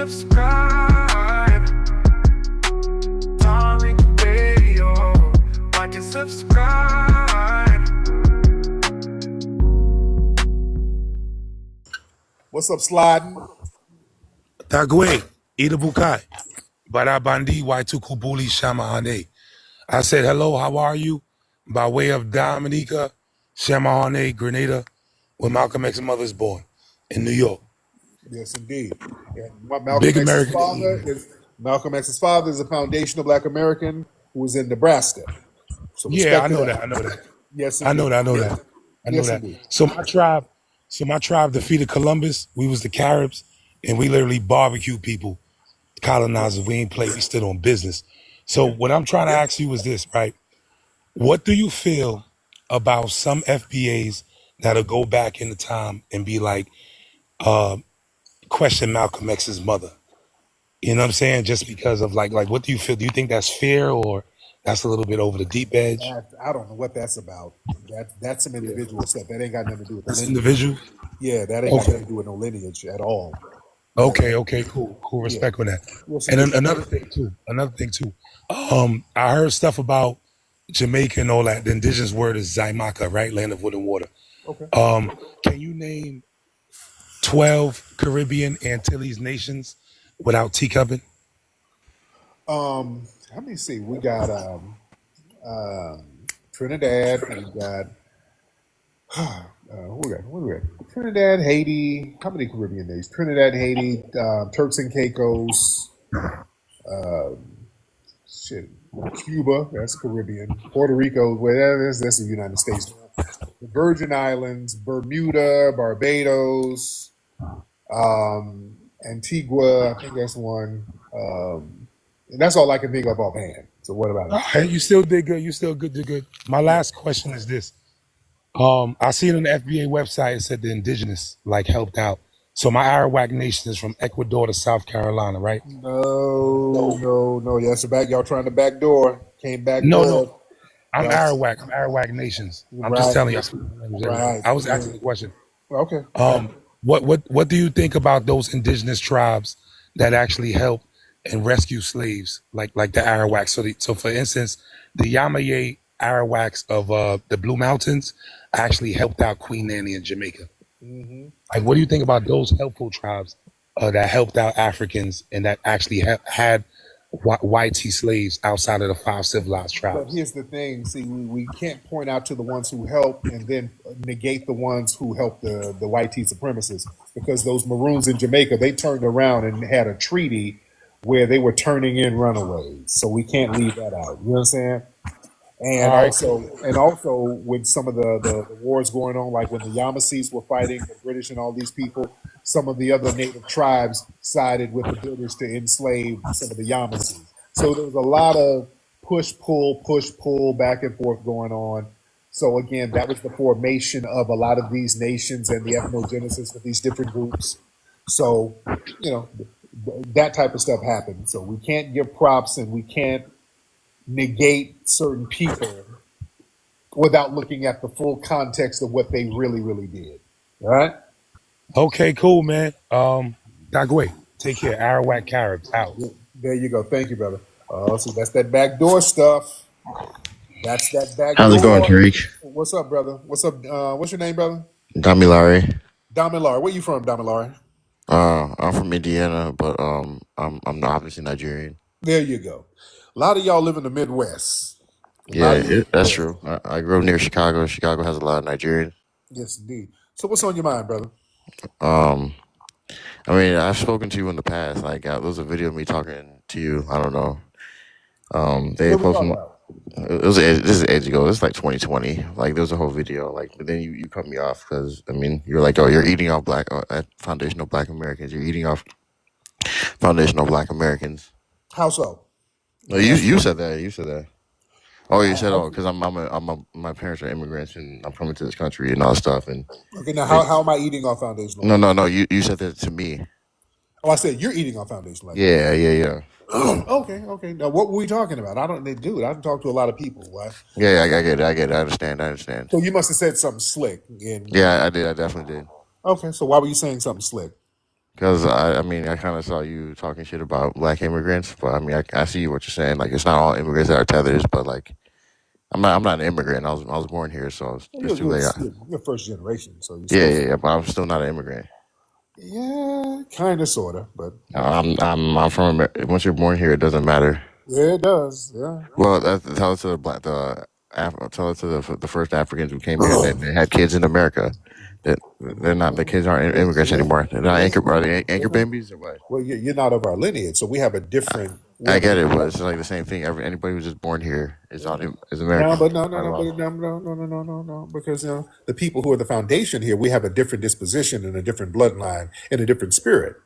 subscribe? Tariq Radio. Watch and subscribe. What's up, sliding? Tagwe, Ida Bukai, Barabandi, Waitukubuli Shamahane. I said, hello, how are you? By way of Dominica, Shamahane, Grenada, where Malcolm X's mother is born, in New York. Yes, indeed. Yeah, Big American. Malcolm X's father is a foundational Black American who was in Nebraska. So Yeah, I respect know that. that. I know that. Yes, I know indeed. that. I know Yeah. that. I know Yes, that. indeed. So my tribe defeated Columbus. We was the Caribs, and we literally barbecued people, colonizers. We ain't played. We stood on business. So what I'm trying to ask you is this, right? What do you feel about some FBAs that'll go back in the time and be like, question Malcolm X's mother? You know what I'm saying? Just because of like what do you feel? Do you think that's fair, or that's a little bit over the deep edge? I don't know what that's about. That's some individual stuff. That ain't got nothing to do with the That's lineage. individual? Yeah, that ain't got nothing Okay. to do with no lineage at all. Okay, cool. Yeah. Respect on that. Yes, And indeed. another thing too. I heard stuff about Jamaica and all that. The indigenous word is Zaimaka, right? Land of wood and water. Okay. Can you name 12 Caribbean Antilles nations without teacupping? Let me see. We got Trinidad. We got what we got? Trinidad, Haiti. How many Caribbean nations? Trinidad, Haiti, Turks and Caicos. Cuba. That's Caribbean. Puerto Rico. That's the United States. The Virgin Islands, Bermuda, Barbados, Antigua. I think that's one. And that's all I can think of offhand. So what about it? Hey, you still did good. You still did good. My last question is this. I seen on the FBA website, it said the indigenous helped out. So my Arawak nation is from Ecuador to South Carolina, right? No. Yes, y'all trying to backdoor. Came back No, door. no. I'm Y'all- Arawak. I'm Arawak nations. I'm Right. just telling you. I speak the language every day. Right. I was asking the question. Okay. What do you think about those indigenous tribes that actually help and rescue slaves, like the Arawaks? So for instance, the Yamaye Arawaks of the Blue Mountains actually helped out Queen Anne in Jamaica. Mm-hmm. Like, what do you think about those helpful tribes that helped out Africans and that actually had white slaves outside of the 5 civilized But tribes? here's the thing. See, we can't point out to the ones who help and then negate the ones who help the white tea supremacists, because those Maroons in Jamaica, they turned around and had a treaty where they were turning in runaways. So we can't leave that out. You know what I'm saying? And All right. also with some of the wars going on, like when the Yamasees were fighting the British and all these people, some of the other native tribes sided with the British to enslave some of the Yamasees. So there was a lot of push pull back and forth going on. So again, that was the formation of a lot of these nations and the ethnogenesis of these different groups. So that type of stuff happened. So we can't give props and we can't negate certain people without looking at the full context of what they really, really did. All right? Okay, cool, man. Dagwe, take care. Arawak Caribs out. There you go. Thank you, brother. So that's that backdoor stuff. That's that backdoor. How's it going, Tariq? What's up, brother? What's up? What's your name, brother? Damilare. Damilare. Where you from, Damilare? I'm from Indiana, but I'm obviously Nigerian. There you go. A lot of y'all live in the Midwest. That's true. I grew up near Chicago. Chicago has a lot of Nigerians. Yes, indeed. So what's on your mind, brother? I mean, I've spoken to you in the past. There was a video of me talking to you. I don't know. They What we talking posted. about? This is age ago. It's like 2020. There was a whole video. But then you cut me off because you're like, oh, you're eating off foundational Black Americans. You're eating off foundational Black Americans. How so? No, you said that. You said that. Oh, you said because my parents are immigrants and I'm coming to this country and all that stuff. And Okay, now how am I eating off foundational? no. You said that to me. Oh, I said you're eating off foundational. Yeah. Okay. Now, what were we talking about? I don't talk to a lot of people. Right? Yeah, I get it. I understand. So you must have said something slick. Yeah, I did. I definitely did. Okay, so why were you saying something slick? Because I mean, I kind of saw you talking shit about black immigrants, but I mean, I see what you're saying. Like, it's not all immigrants that are tethers, but like, I'm not an immigrant. I was born here, so Well, it's too late. you're first generation, so you're Yeah, still. yeah, yeah. But I'm still not an immigrant. Yeah, kind of, sort of, but I'm from America. Once you're born here, it doesn't matter. yeah, it does. Yeah. Well, tell it to the black, tell it to the first Africans who came here and they had kids in America. That they're not the kids aren't immigrants anymore. They're not anchor. Are they anchor babies or what? Well, you're not of our lineage, so we have a different. We I have a get it, but it's like the same thing. Anybody who's just born here is no, American but no, no, by no, law. but no, because the people who are the foundation here, we have a different disposition and a different bloodline and a different spirit,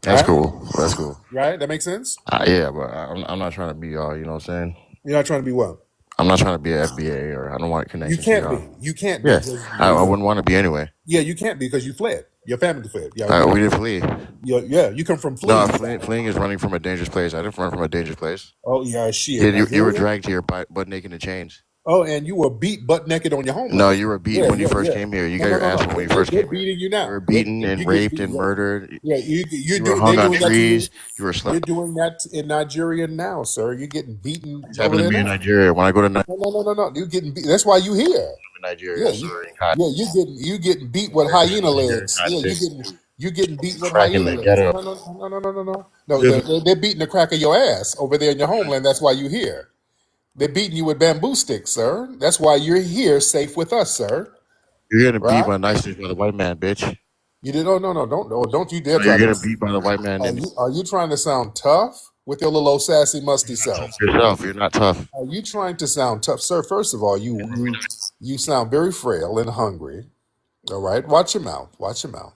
That's right? cool. That's cool. Right? That makes sense. Yeah, but I'm not trying to be y'all. You know what I'm saying? You're not trying to be what? I'm not trying to be an FBA or I don't want You connections to can't y'all. be. You can't be Yeah, because I wouldn't want to be anyway. yeah, you can't be because you fled. Your family fled. Yeah, We didn't flee. yeah, you come from No, fleeing. fleeing is running from a dangerous place. I didn't run from a dangerous place. Oh yeah, shit. Yeah, you were Nigeria? dragged here butt naked in chains. Oh, and you were beat butt naked on your No, homeland. you were beaten Yeah, when you yeah, first yeah. came here. You No, got no, your no, ass no. whooped when you first They're came here. beating you You were now. beaten and You get raped beat. and Yeah, murdered. yeah. You were hung They're on doing that to you. trees. You were They're slept. doing that in Nigeria now, sir. You're getting beaten It's over happened to there me in now. Nigeria. When I go to No. You're getting beat. That's why you here. Nigeria, Yeah, sorry, cotton, you getting beat with hyena Nigerian legs. cotton Yeah, pick, you getting beat with crack in hyena the legs. ghetto. No. No, they're beating the crack of your ass over there in your homeland. That's why you here. They're beating you with bamboo sticks, sir. That's why you're here, safe with us, sir. You're getting beat Right? by nicely by the white man, bitch. You did. Oh no, don't you dare No, you're try to. getting beat by the white man. And Are you trying to sound tough with your little old sassy musty self? yourself, you're not tough. Are you trying to sound tough, sir? First of all, you sound very frail and hungry. All right, watch your mouth. Watch your mouth.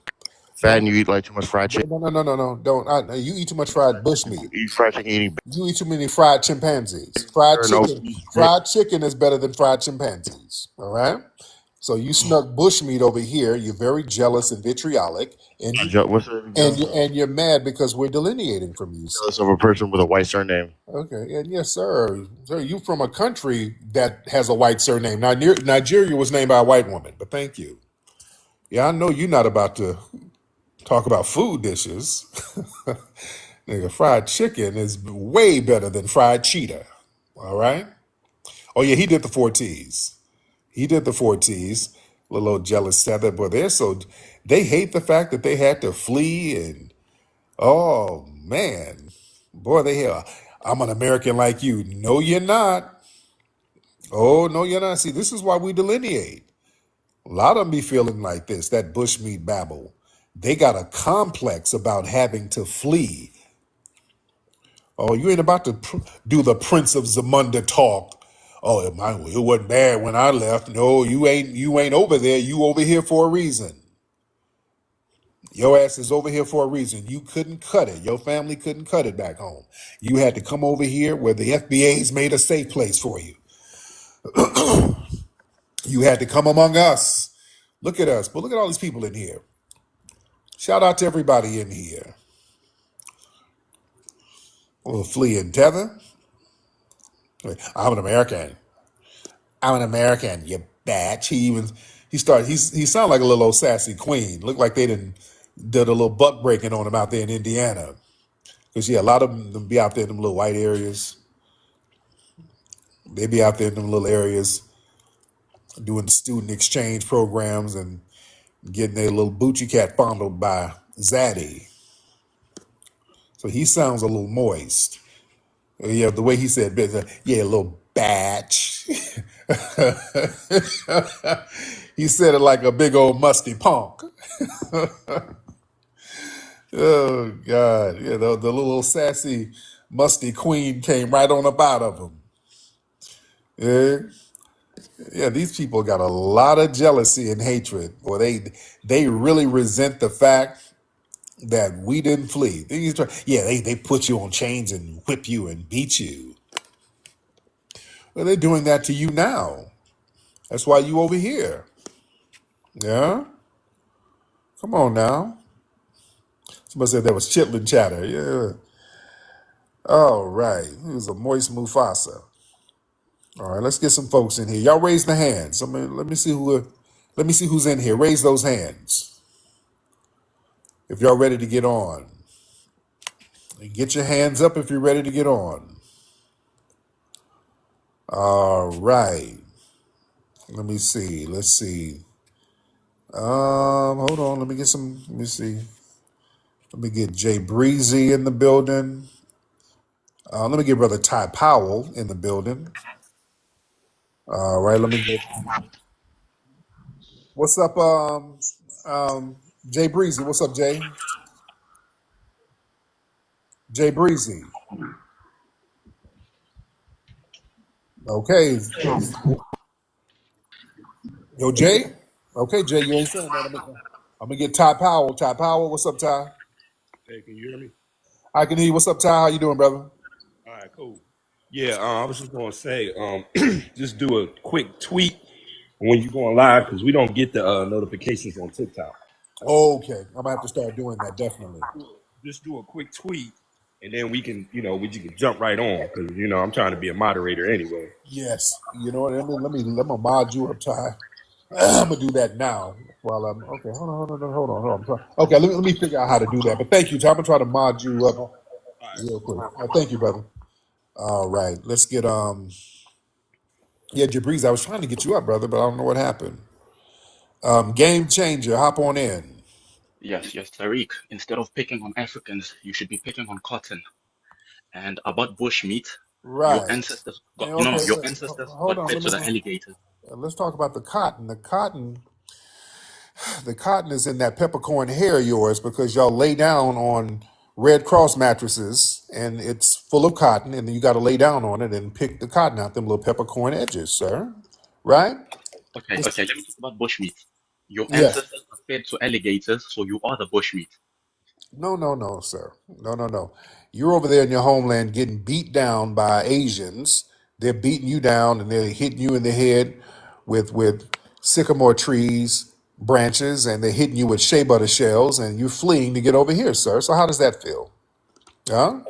Fat and you eat like too much fried chicken. No. Don't. You eat too much fried bushmeat. You eat fried chicken eating You eat too many fried chimpanzees. you're an obese bitch. Fried chicken is better than fried chimpanzees. All right. So you snuck bushmeat over here. You're very jealous and vitriolic, and What's the jealous of? you're mad because we're delineating from you. Jealous of a person with a white surname. Okay, and yes, sir. Sir, you from a country that has a white surname. Now, Nigeria was named by a white woman, but thank you. Yeah, I know you're not about to talk about food dishes. Nigga, fried chicken is way better than fried cheetah. All right? Oh, yeah, he did the four T's. He did the four T's. Little old jealous Tether, but they hate the fact that they had to flee and, oh, man. Boy, they hear, I'm an American like you. No, you're not. Oh, no, you're not. See, this is why we delineate. A lot of them be feeling like this, that bushmeat babble. They got a complex about having to flee. Oh, you ain't about to do the Prince of Zamunda talk. Oh, it wasn't bad when I left. No, you ain't over there. You over here for a reason. Your ass is over here for a reason. You couldn't cut it. Your family couldn't cut it back home. You had to come over here where the FBAs made a safe place for you. You had to come among us. Look at us. But look at all these people in here. Shout out to everybody in here. Little flea and tether. I'm an American. I'm an American, you batch. He sounded like a little old sassy queen. Looked like they did a little buck breaking on him out there in Indiana. Because yeah, a lot of them be out there in them little white areas. They be out there in them little areas doing student exchange programs and getting their little boochie cat fondled by Zaddy. So he sounds a little moist. Yeah, the way he said, yeah, a little batch. He said it like a big old musty punk. Oh God! Yeah, the little sassy, musty queen came right on up out of him. Yeah, yeah. These people got a lot of jealousy and hatred, or they really resent the fact that we didn't flee. Yeah, they put you on chains and whip you and beat you. Well, they're doing that to you now. That's why you over here. Yeah, come on now. Somebody said that was chitlin chatter. Yeah. All right. It was a moist Mufasa. All right, let's get some folks in here. Y'all raise the hands. Let me see who's in here. Raise those hands. If y'all ready to get on, and get your hands up if you're ready to get on. All right. Let me see. Let's see. Hold on. Let me get some. Let me see. Let me get Jay Breezy in the building. Let me get Brother Ty Powell in the building. All right. Let me get. What's up, Jay Breezy? What's up, Jay? Jay Breezy. Okay. Yo, Jay. Okay, Jay. You ain't saying that. I'm gonna get Ty Powell. Ty Powell. What's up, Ty? Hey, can you hear me? I can hear you. What's up, Ty? How you doing, brother? All right, cool. Yeah, I was just gonna say, just do a quick tweet when you're going live because we don't get the notifications on TikTok. Okay. I'm gonna have to start doing that definitely. Just do a quick tweet, and then we can, we can jump right on because I'm trying to be a moderator anyway. Yes. You know what? Let me mod you up, Ty. I'm gonna do that now. While I'm okay. Hold on. Okay, let me figure out how to do that. But thank you, Ty. I'm gonna try to mod you up All right. real quick. Thank you, brother. All right, let's get yeah, Jabriz. I was trying to get you up, brother, but I don't know what happened. Game changer, hop on in. Yes, yes, Tariq. Instead of picking on Africans, you should be picking on cotton. And about bushmeat, your Right. ancestors got, And no, no, okay, your ancestors hold got on. fed to the alligators. Let's talk about the cotton. The cotton is in that peppercorn hair of yours because y'all lay down on Red Cross mattresses and it's full of cotton, and then you got to lay down on it and pick the cotton out them little peppercorn edges, sir. Right? Okay, okay, let me talk about bushmeat. Your Yeah. ancestors got fed to alligators, so you are the bushmeat. No, sir. No. You're over there in your homeland getting beat down by Asians. They're beating you down and they're hitting you in the head with sycamore trees branches, and they're hitting you with shea butter shells, and you're fleeing to get over here, sir. So how does that feel? Huh?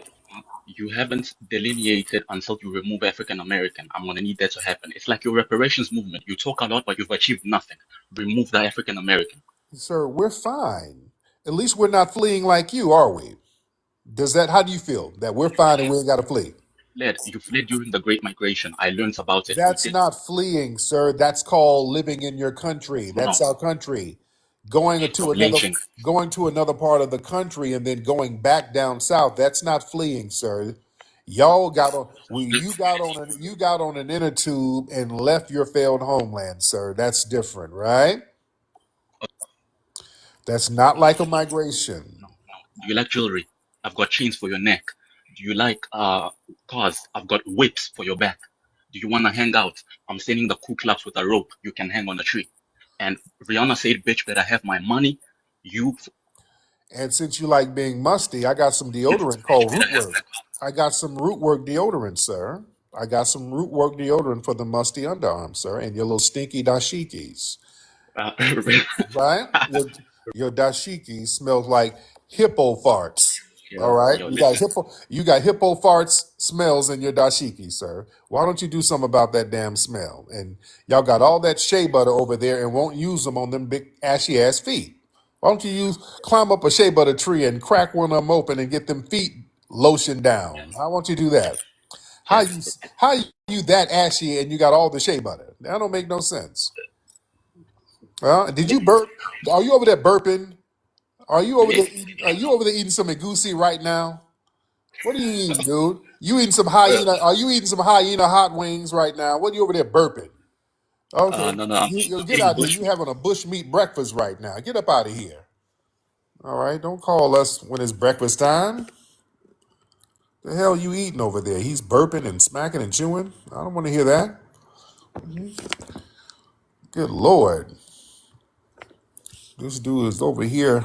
You haven't delineated until you remove African American. I'm gonna need that to happen. It's like your reparations movement. You talk a lot, but you've achieved nothing. Remove the African American. Sir, we're fine. At least we're not fleeing like you, are we? How do you feel that we're You fine and fled. we ain't got to flee? You fled during the Great Migration. I learned about it. You That's did not fleeing, sir. That's called living in your country. no, That's our country. Going to stop another lynching. going to another part of the country and then going back down south. That's not fleeing, sir. Y'all got on you got on an inner tube and left your failed homeland, sir. That's different, right? That's not like a migration. No, no. Do you like jewelry? I've got chains for your neck. Do you like cars? I've got whips for your back. Do you want to hang out? I'm sending the Ku Klux with a rope. You can hang on a tree. And Rihanna said, "Bitch, better have my money." You, And since you like being musty, I got some deodorant bitch, called better have Rootwork. my I got some Rootwork deodorant, sir. I got some Rootwork deodorant for the musty underarms, sir, and your little stinky dashikis. car. Right? Your dashiki smells like hippo farts. All right, Listen. you got hippo farts smells in your dashiki, sir. Why don't you do something about that damn smell? And y'all got all that shea butter over there and won't use them on them big ashy ass feet. Why don't you climb up a shea butter tree and crack one of them open and get them feet lotion down? Yes, How won't you do that? yes. How you that ashy and you got all the shea butter? That don't make no sense. Did you burp? Are you over there burping? Are you over there eating some egusi right now? What are you eating, dude? You eating some hyena? Are you eating some hyena hot wings right now? What are you over there burping? Okay, No, no. I'm you get eating out here. bush You meat. having a bush meat breakfast right now. Get up out of here. All right, don't call us when it's breakfast time. The hell you eating over there? He's burping and smacking and chewing. I don't want to hear that. Good Lord, this dude is over here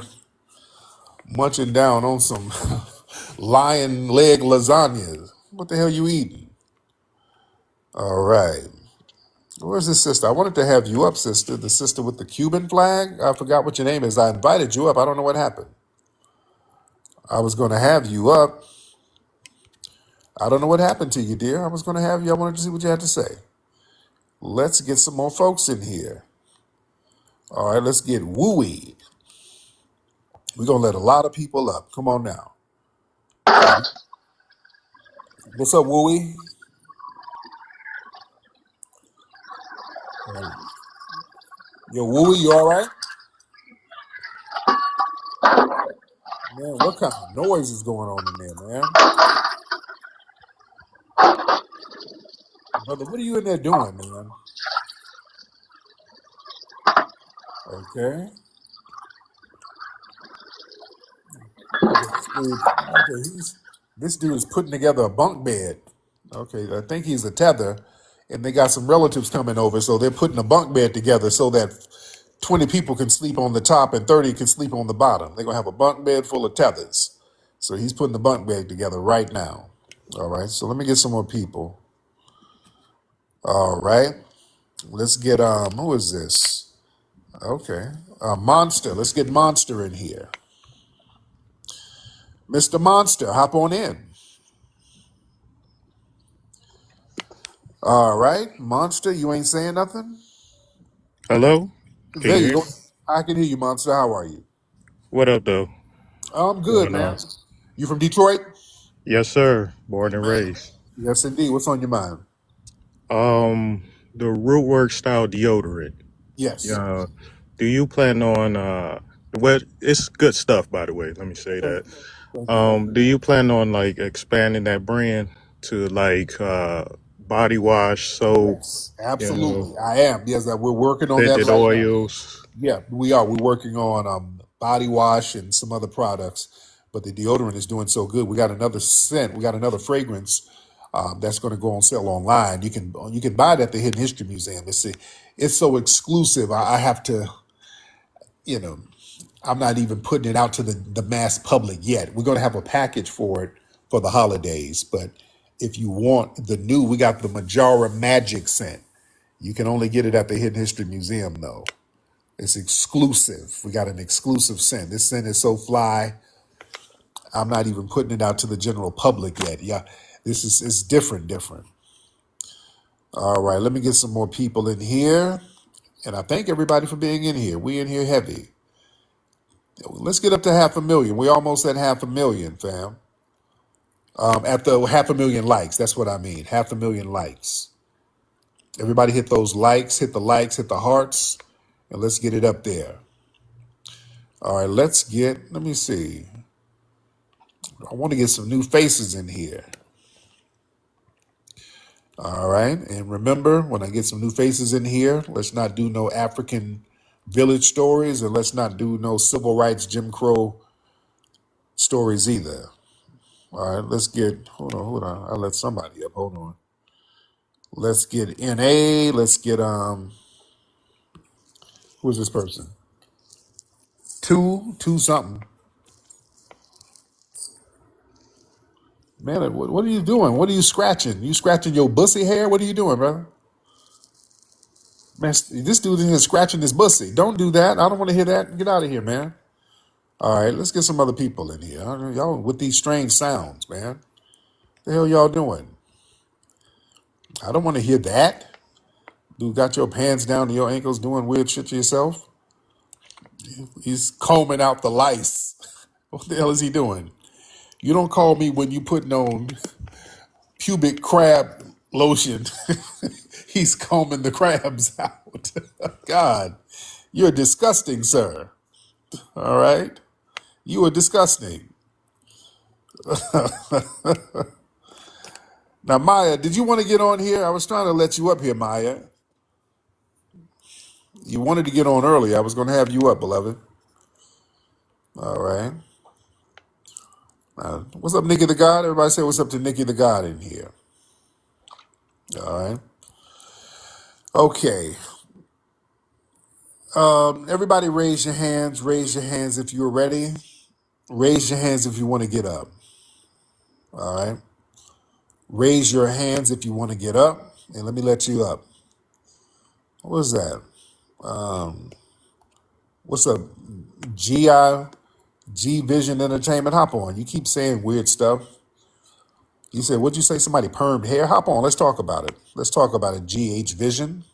munching down on some lion leg lasagnas. What the hell you eating? All right. Where's this sister? I wanted to have you up, sister. The sister with the Cuban flag. I forgot what your name is. I invited you up. I don't know what happened. I was going to have you up. I don't know what happened to you, dear. I was going to have you. I wanted to see what you had to say. Let's get some more folks in here. All right, let's get wooey. We're gonna let a lot of people up. Come on now. What's up, Wooey? Yo, Wooey, you all right? Man, what kind of noise is going on in there, man? Brother, what are you in there doing, man? Okay. Okay, this dude is putting together a bunk bed. Okay, I think he's a tether, and they got some relatives coming over, so they're putting a bunk bed together so that 20 people can sleep on the top and 30 can sleep on the bottom. They're gonna have a bunk bed full of tethers. So he's putting the bunk bed together right now. All right, so let me get some more people. All right, let's get who is this? Okay, Monster. Let's get Monster in here. Mr. Monster, hop on in. All right, Monster, you ain't saying nothing? Hello? Can There you you hear go. me? I can hear you, Monster. How are you? What up, though? I'm good, Going man. on? You from Detroit? Yes, sir. Born and raised. Yes, indeed. What's on your mind? Um, the Rootwork style deodorant. Yes. Uh, do you plan on well, it's good stuff, by the way. Let me say Thank that. you. Thank you. Do you plan on like expanding that brand to like body wash, soap, Yes, you know, absolutely. I am. Yes, we're working on that scented right now. oils? Yeah, we are. We're working on body wash and some other products, but the deodorant is doing so good. We got another scent. We got another fragrance that's going to go on sale online. You can buy it at the Hidden History Museum. It's so exclusive. I have to, you know, I'm not even putting it out to the mass public yet. We're going to have a package for it for the holidays, but if you want the new, we got the Majara Magic scent. You can only get it at the Hidden History Museum, though. It's exclusive. We got an exclusive scent. This scent is so fly. I'm not even putting it out to the general public yet. Yeah, this is it's different, different. All right, let me get some more people in here, and I thank everybody for being in here. We in here heavy. Let's get up to 500,000. We almost at 500,000, fam. At the 500,000 likes. That's what I mean. 500,000 likes. Everybody hit those likes, hit the likes, hit the hearts, and let's get it up there. All right, let me see. I want to get some new faces in here. All right. And remember, when I get some new faces in here, let's not do no African village stories and let's not do no civil rights Jim Crow stories either. All right, hold on. I'll let somebody up. Hold on. Let's get NA. Let's get who's this person? Two something. Man, what are you doing? What are you scratching? You scratching your bussy hair? What are you doing, brother? Man, this dude in here scratching his bussy. Don't do that. I don't want to hear that. Get out of here, man. All right, let's get some other people in here. Y'all with these strange sounds, man. The hell y'all doing? I don't want to hear that. Dude got your pants down to your ankles doing weird shit to yourself. He's combing out the lice. What the hell is he doing? You don't call me when you putting on pubic crab lotion. He's combing the crabs out. God, you're disgusting, sir. All right? You are disgusting. Now, Maya, did you want to get on here? I was trying to let you up here, Maya. You wanted to get on early. I was going to have you up, beloved. All right. What's up, Nikki the God? Everybody say what's up to Nikki the God in here. All right. Okay. Everybody raise your hands. Raise your hands if you're ready. Raise your hands if you want to get up. All right. Raise your hands if you want to get up. And let me let you up. What was that? What's up? G Vision Entertainment. Hop on. You keep saying weird stuff. You said, what'd you say? Somebody permed hair? Hop on. Let's talk about it. Let's talk about it. GH Vision.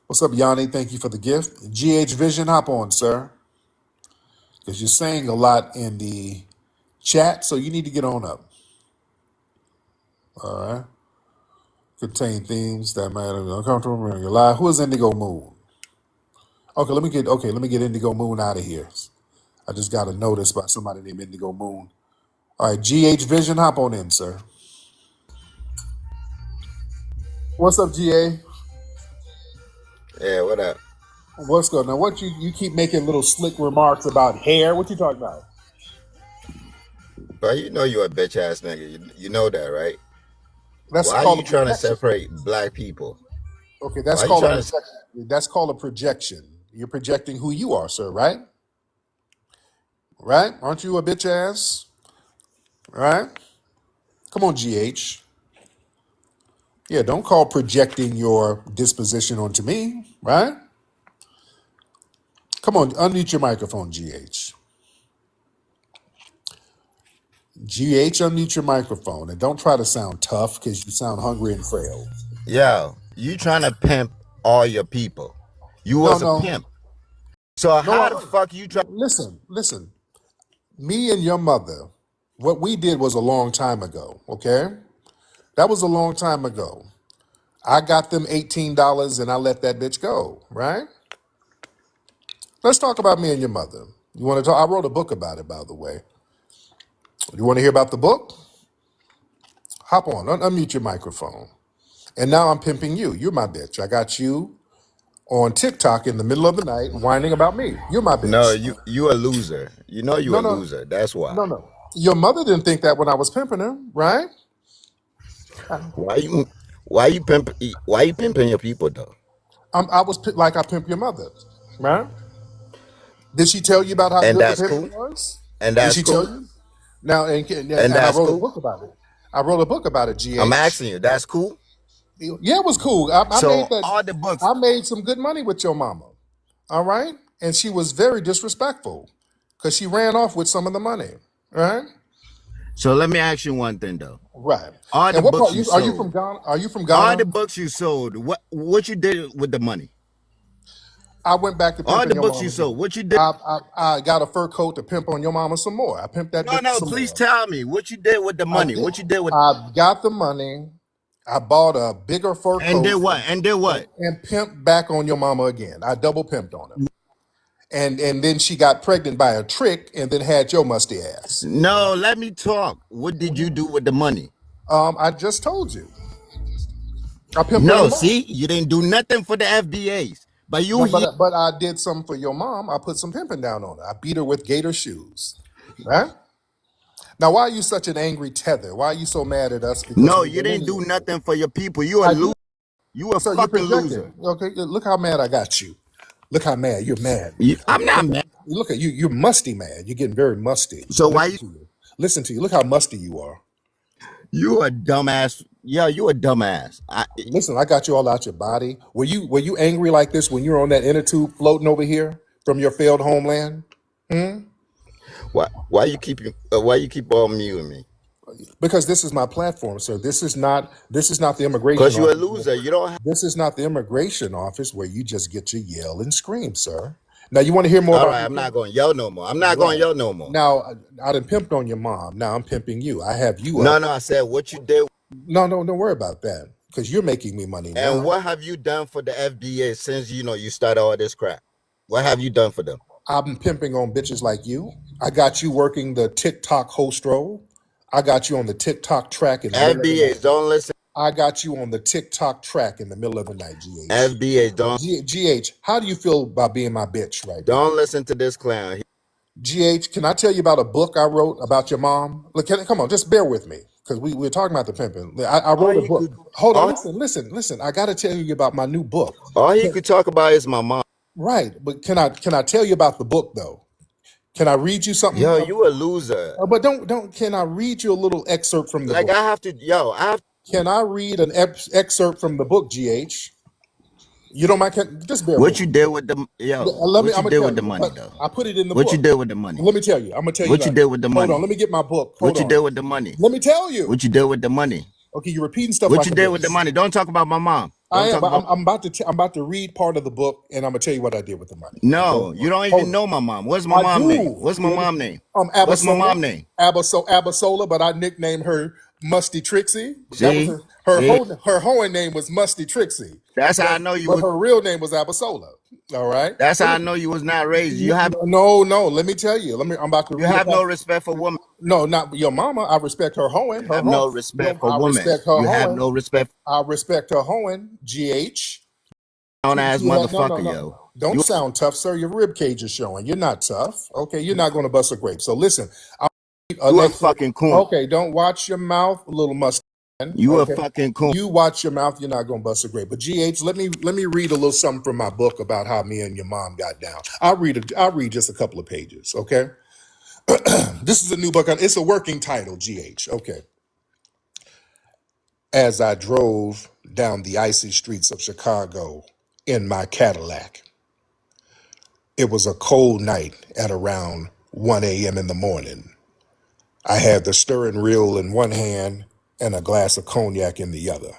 What's up, Yanni? Thank you for the gift. GH Vision, hop on, sir. because you're saying a lot in the chat, so you need to get on up. All right. Contain themes that might be uncomfortable in your life. Who is Indigo Moon? Okay, let me get Indigo Moon out of here. I just got a notice by somebody named Indigo Moon. All right, GH Vision, hop on in, sir. What's up, GA? Yeah, what up? What's good? Now, what you keep making little slick remarks about hair? What you talking about? But you know you a bitch ass nigga. You know that, right? That's Why are called you a trying to projection. separate black people? Okay, Why are you trying to? that's called a projection. You're projecting who you are, sir, right? Right? Aren't you a bitch ass? Right? Come on, GH. Yeah, don't call projecting your disposition onto me, right? Come on, unmute your microphone, GH. GH, unmute your microphone. And don't try to sound tough because you sound hungry and frail. Yo, you trying to pimp all your people? You No, was a no. pimp. So No, how the fuck you try? listen. Me and your mother, what we did was a long time ago, okay? That was a long time ago. I got them $18 and I let that bitch go, right? Let's talk about me and your mother. You want to talk? I wrote a book about it, by the way. You want to hear about the book? Hop on, unmute your microphone. And now I'm pimping you. You're my bitch. I got you on TikTok in the middle of the night whining about me. You're my No, bitch. you a loser. You know you No, a no, loser. That's why. no. Your mother didn't think that when I was pimping her, right? Why you pimping your people though? I was like I pimp your mother, right? Did she tell you about how And good the that's pimping cool. was? And Did that's she tell cool. you? Now, and And I that's wrote a cool. book about it. I wrote a book about it, I'm GH. asking you. That's cool. Yeah, it was cool. I made So that. all the books. I made some good money with your mama. All right, and she was very disrespectful because she ran off with some of the money. Right, So let me ask you one thing though. right. All the And what part? books you Are you from sold. Ghana? Are you from All Ghana? the books you sold. What you did with the money? I went back to All pimping the your books mom you again. sold. What you did? I got a fur coat to pimp on your mama some more. I pimped that bitch No. some Please more. tell me what you did with the I money. did. What you did with I got the money. I bought a bigger fur and did coat what? And did what? and pimped back on your mama again. I double pimped on her. And then she got pregnant by a trick and then had your musty ass. No, let me talk. What did you do with the money? I just told you. I pimped on No, your mom. see, you didn't do nothing for the FBAs, but you No, here. but I did something for your mom. I put some pimping down on her. I beat her with gator shoes. Right? Now, why are you such an angry tether? Why are you so mad at us because No, we're you didn't do delineating? nothing for your people. You a I did. loser. You a So you're fucking projecting. loser. Okay, look how mad I got you. Look how mad you're mad. I'm not mad. Look at you. You're musty mad. You're getting very musty. So why Listen you? to you. Listen to you. Look how musty you are. You a dumbass. Yeah, you a dumbass. Listen, I got you all out your body. Were you angry like this when you were on that inner tube floating over here from your failed homeland? Why you keep on muting me? Because this is my platform, sir. This is not the immigration Cause you a office. loser. You don't have. This is not the immigration office where you just get to yell and scream, sir. Now you want to hear more All about right, me? I'm not going to yell no more. I'm not going Right. to yell no more. Now I done pimped on your mom. Now I'm pimping you. I have you No, up. I said what you did. No, don't worry about that because you're making me money And now. what have you done for the FBA since you started all this crap? What have you done for them? I've been pimping on bitches like you. I got you working the TikTok host role. I got you on the TikTok track in the middle of the FBAs night. don't listen. I got you on the TikTok track in the middle of the night, GH. FBAs GH, how do you feel about being my bitch right now? don't listen to this clown. GH, can I tell you about a book I wrote about your mom? Look, come on, just bear with me because we're talking about the pimping. I All wrote a he book. could, Hold on, all, listen. I got to tell you about my new book. all he could talk about is my mom. Right, but can I tell you about the book though? Can I read you something? Yo, you a loser. But don't. Can I read you a little excerpt from the Like book? I have to. Yo, I have. Can I read an excerpt from the book, GH? You don't mind? Just bear with What me. you did with the Let me. What I'm you gonna did tell with the you. money though? I put it in the What you book. did with the money? Let me tell you. I'm gonna tell you What you that. did with the Hold on. money? Let me get my book. Hold What you on. did with the money? Let me tell you. What you did with the money? Okay, you're repeating stuff What like you a did with the bitch. money? Don't talk about my mom. I Don't am, talk but about. I'm about to read part of the book, and I'm gonna tell you what I did with the money. Okay, No, you don't hold even on. know my mom. What's my I mom name? do. What's my mom name? What's my Abasola, mom name? Abasola, but I nicknamed her Musty Trixie. That was See, her see, her hoeing name was Musty Trixie, that's how I but know you but was. her real name was Abasola. All right. That's So how I know you was not raised. no. Let me tell you. I'm about to You read have about. no respect for women. No, not your mama. I respect her hoeing. You Her have home. no respect Yo, for I women. respect her You have hoeing. no respect I respect her hoeing. GH. for ass No. motherfucker, yo. Don't You sound tough, sir. Your rib cage is showing. You're not tough. Okay, you're not going to bust a grape. So listen, I'll read an you a excerpt. fucking coon. Okay, don't watch your mouth, little mustard. You a Okay, fucking coon. you watch your mouth. You're not going to bust a grape. But GH, let me read a little something from my book about how me and your mom got down. I'll read just a couple of pages. Okay, this is a new book. It's a working title. GH. Okay. As I drove down the icy streets of Chicago in my Cadillac. It was a cold night at around 1 a.m. in the morning. I had the stirring reel in one hand and a glass of cognac in the other.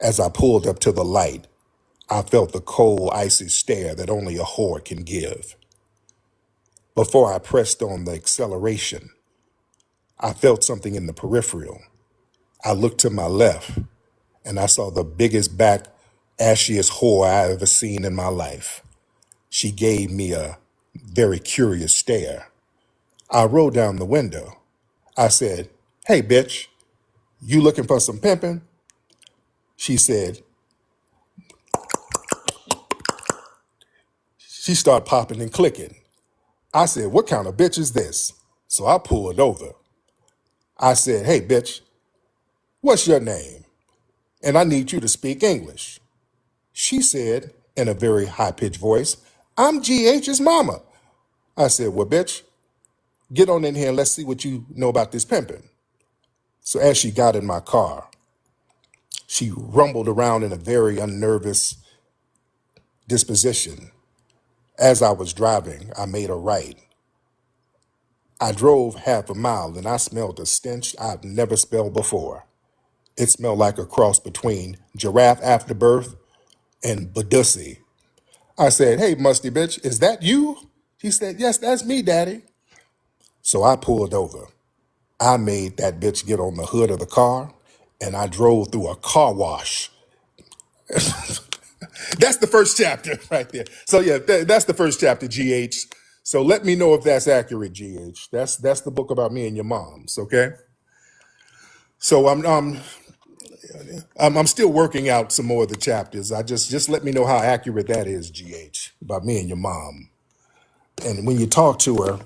As I pulled up to the light, I felt the cold, icy stare that only a whore can give. Before I pressed on the acceleration, I felt something in the peripheral. I looked to my left and I saw the biggest back, ashiest whore I ever seen in my life. She gave me a very curious stare. I rolled down the window. I said, "Hey, bitch, you looking for some pimping?" She said, she started popping and clicking. I said, "What kind of bitch is this?" So I pulled over. I said, "Hey, bitch, what's your name? And I need you to speak English." She said in a very high pitched voice, "I'm GH's mama." I said, "Well, bitch, get on in here and let's see what you know about this pimping." So as she got in my car, she rumbled around in a very unnervous disposition. As I was driving, I made a right. I drove half a mile and I smelled a stench I've never smelled before. It smelled like a cross between giraffe afterbirth and Badussi. I said, "Hey, musty bitch, is that you?" She said, "Yes, that's me, daddy." So I pulled over. I made that bitch get on the hood of the car and I drove through a car wash. That's the first chapter right there. So yeah, that's the first chapter, GH. So let me know if that's accurate, GH. That's the book about me and your moms. Okay. So I'm still working out some more of the chapters. I just let me know how accurate that is, GH, about me and your mom. And when you talk to her,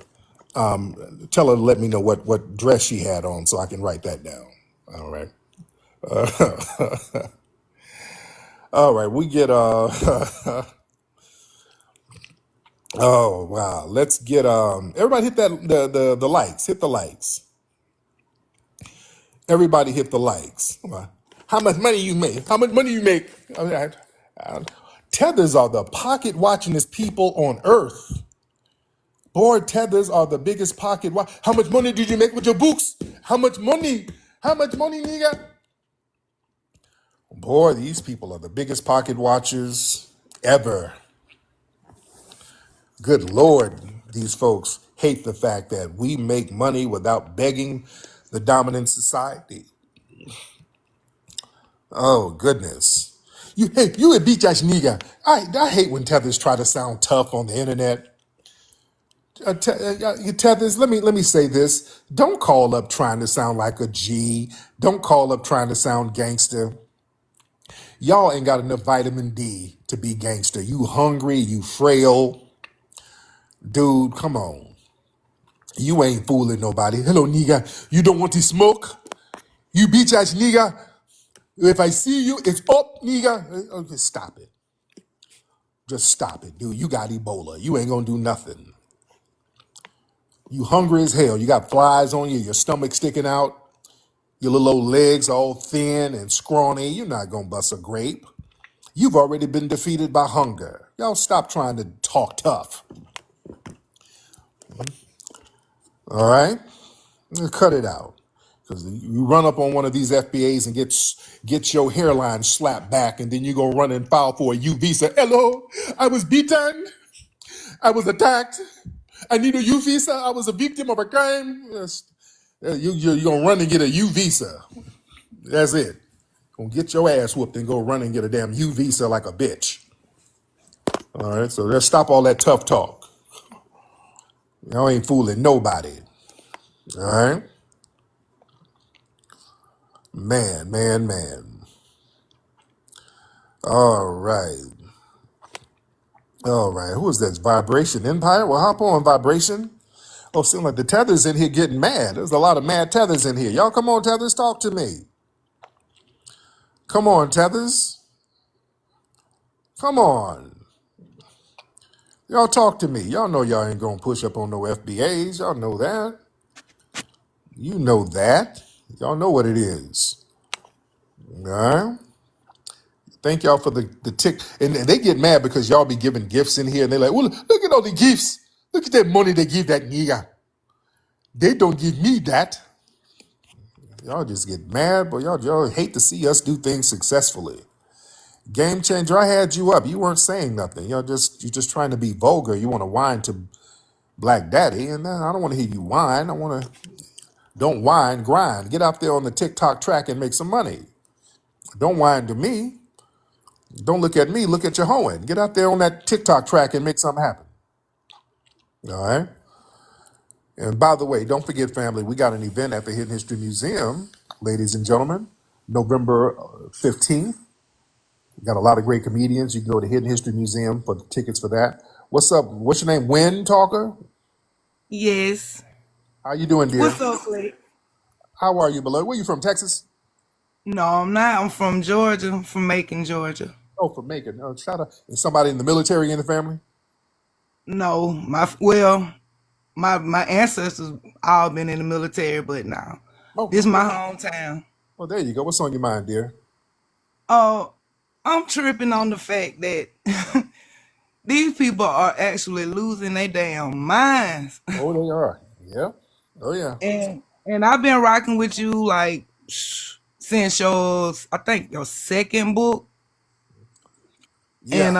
tell her to let me know what dress she had on so I can write that down. All right. All right. We get oh wow. Let's get everybody hit that the likes. Hit the likes. Everybody hit the likes. How much money you make? How much money you make? Tethers are the pocket watchingest people on earth. Boy, tethers are the biggest pocket watch. How much money did you make with your books? How much money? How much money, nigga? Boy, these people are the biggest pocket watchers ever. Good Lord, these folks hate the fact that we make money without begging the dominant society. Oh, goodness. You a beach ass nigga. I hate when tethers try to sound tough on the internet. Tethers, let me say this. Don't call up trying to sound like a G. Don't call up trying to sound gangster. Y'all ain't got enough vitamin D to be gangster. You hungry, you frail. Dude, come on. You ain't fooling nobody. Hello, nigga. You don't want to smoke? You beach ass nigga. If I see you, it's up, nigga. Okay, stop it. Just stop it, dude. You got Ebola. You ain't gonna do nothing. You hungry as hell. You got flies on you, your stomach sticking out, your little old legs all thin and scrawny. You're not gonna bust a grape. You've already been defeated by hunger. Y'all stop trying to talk tough. All right? Cut it out. Because you run up on one of these FBAs and get your hairline slapped back, and then you go run and file for a U visa. Hello, I was beaten. I was attacked. I need a U visa. I was a victim of a crime. Yes. You're going to run and get a U visa. That's it. Gonna get your ass whooped and go run and get a damn U visa like a bitch. All right, so let's stop all that tough talk. Y'all ain't fooling nobody. All right? Man. All right. Who is that? Vibration Empire? Well, hop on, Vibration. Oh, seems like the Tethers in here getting mad. There's a lot of mad Tethers in here. Y'all come on, Tethers, talk to me. Come on, Tethers. Come on. Y'all talk to me. Y'all know y'all ain't gonna push up on no FBAs. Y'all know that. You know that. Y'all know what it is. All right? Thank y'all for the tick. And they get mad because y'all be giving gifts in here. And they're like, well, look at all the gifts. Look at that money they give that nigga. They don't give me that. Y'all just get mad, but y'all hate to see us do things successfully. Game changer, I had you up. You weren't saying nothing. You're just trying to be vulgar. You want to whine to Black Daddy, and I don't want to hear you whine. Don't whine, grind. Get out there on the TikTok track and make some money. Don't whine to me. Don't look at me. Look at your hoeing. Get out there on that TikTok track and make something happen. All right. And by the way, don't forget, family, we got an event at the Hidden History Museum, ladies and gentlemen, November 15th. We got a lot of great comedians. You can go to Hidden History Museum for the tickets for that. What's up? What's your name? Win Talker? Yes. How you doing, dear? What's up, Clay? How are you, beloved? Where you from, Texas? No, I'm not. I'm from Georgia, from Macon, Georgia. Oh, from Macon. Oh, shout out. Is somebody in the military in the family? No, my ancestors all been in the military, but now Oh, this my hometown. well, there you go. What's on your mind, dear? Oh, I'm tripping on the fact that these people are actually losing their damn minds. Oh, they are. Yeah. Oh, yeah. And I've been rocking with you like since I think your second book. Yeah. And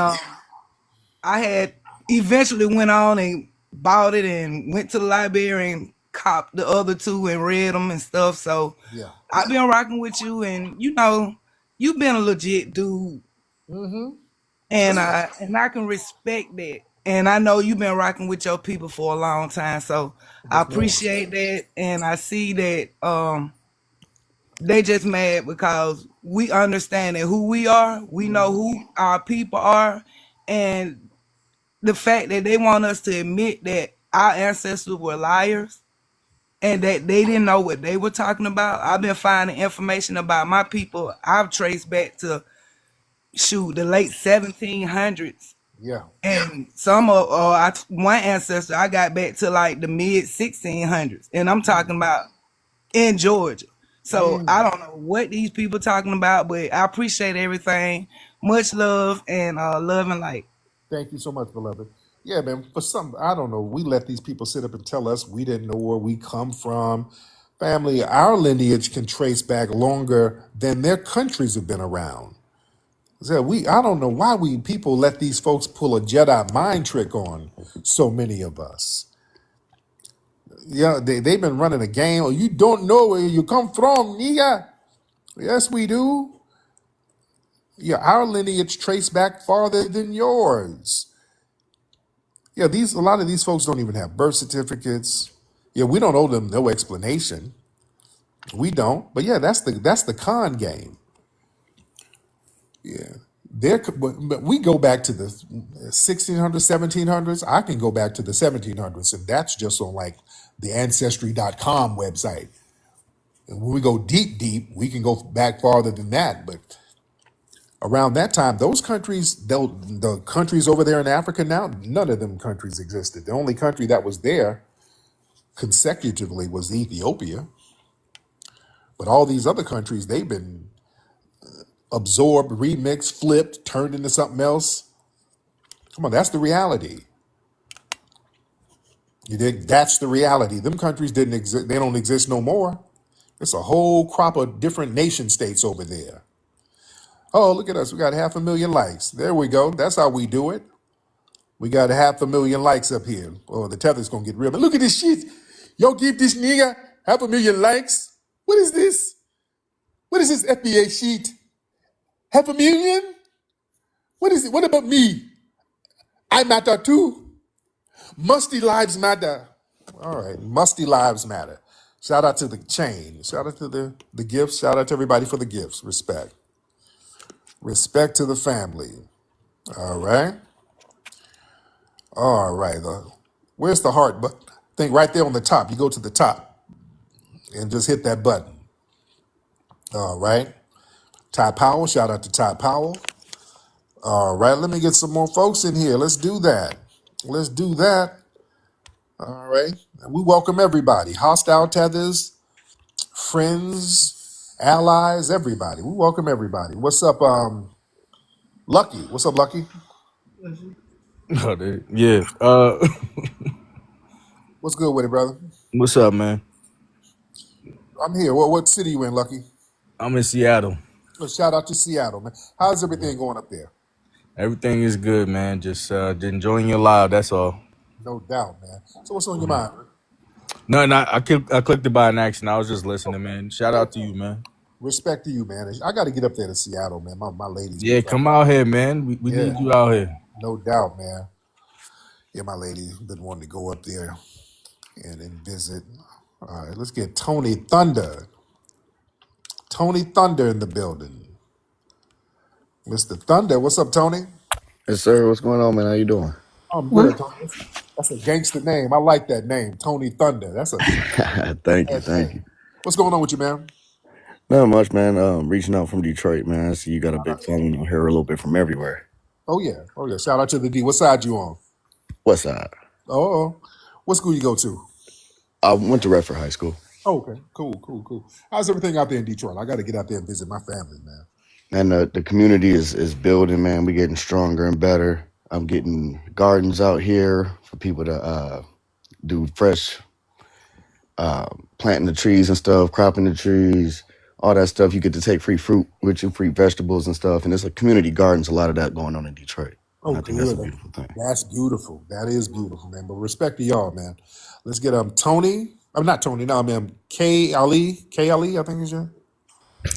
I had eventually went on and bought it and went to the library and copped the other two and read them and stuff. So Yeah. I've been rocking with you, and you've been a legit dude, Mm-hmm. and I can respect that. And I know you've been rocking with your people for a long time, so I Yes, ma'am. appreciate that. And I see that they just mad because we understand that who we are, we know who our people are, and the fact that they want us to admit that our ancestors were liars and that they didn't know what they were talking about. I've been finding information about my people. I've traced back to the late 1700s, Yeah. and one ancestor I got back to like the mid 1600s, and I'm talking about in Georgia. So I don't know what these people talking about, but I appreciate everything. Much love and love and light. Thank you so much, beloved. Yeah, man. For some, I don't know. We let these people sit up and tell us we didn't know where we come from. Family, our lineage can trace back longer than their countries have been around. So I don't know why we people let these folks pull a Jedi mind trick on so many of us. Yeah, they've been running a game. Oh, you don't know where you come from, nigga. Yes, we do. Yeah, our lineage trace back farther than yours. Yeah, a lot of these folks don't even have birth certificates. Yeah, we don't owe them no explanation. We don't. But yeah, that's the con game. Yeah. But we go back to the 1600s, 1700s. I can go back to the 1700s, and that's just on like the ancestry.com website. And when we go deep, we can go back farther than that. But around that time, those countries, the countries over there in Africa now, none of them countries existed. The only country that was there consecutively was Ethiopia. But all these other countries, they've been absorbed, remixed, flipped, turned into something else. Come on, that's the reality. You dig? That's the reality. Them countries didn't exist. They don't exist no more. It's a whole crop of different nation states over there. Oh, look at us. We got 500,000 likes. There we go. That's how we do it. We got 500,000 likes up here. Oh, the tether's going to get real. But look at this shit. Y'all give this nigga 500,000 likes? What is this? What is this FBA sheet? 500,000? What is it? What about me? I matter too. Musty lives matter. All right, musty lives matter. Shout out to the chain. Shout out to the gifts. Shout out to everybody for the gifts. Respect. Respect to the family. All right. All right. Where's the heart button? Think right there on the top. You go to the top and just hit that button. All right. Ty Powell. Shout out to Ty Powell. All right. Let me get some more folks in here. Let's do that. Let's do that. All right. And we welcome everybody. Hostile tethers, friends, allies, everybody. We welcome everybody. What's up, Lucky? What's up, Lucky? Oh, yeah. What's good with it, brother? What's up, man? I'm here. What city you in, Lucky? I'm in Seattle. Well, shout out to Seattle, man. How's everything going up there? Everything is good, man. Just enjoying your live. That's all. No doubt, man. So what's on your mind? No, I clicked it by an accident. I was just listening, man. Shout out to you, man. Respect to you, man. I got to get up there to Seattle, man. My ladies. Yeah, come out here, man. We Yeah, need you out here. no doubt, man. Yeah, my lady been wanting to go up there and visit. All right, let's get Tony Thunder. Tony Thunder in the building. Mr. Thunder, what's up, Tony? Yes, sir. What's going on, man? How you doing? I'm good, Tony. That's a gangster name. I like that name, Tony Thunder. That's a Thank you, bad thank name. you. What's going on with you, man? Not much, man. Reaching out from Detroit, man. I see you got a big following out here, a little bit from everywhere. Oh yeah. Shout out to the D. What side you on? West side. Oh, what school you go to? I went to Redford High School. Oh, okay, cool. How's everything out there in Detroit? I got to get out there and visit my family, man. And the community is building, man. We getting stronger and better. I'm getting gardens out here for people to do fresh planting the trees and stuff, cropping the trees, all that stuff. You get to take free fruit with you, free vegetables and stuff. And it's a community gardens, a lot of that going on in Detroit. Oh, I think that's a good. beautiful thing. That's beautiful. That is beautiful, man. But respect to y'all, man. Let's get Tony. I'm not Tony. No, man. K Ali. I think is your.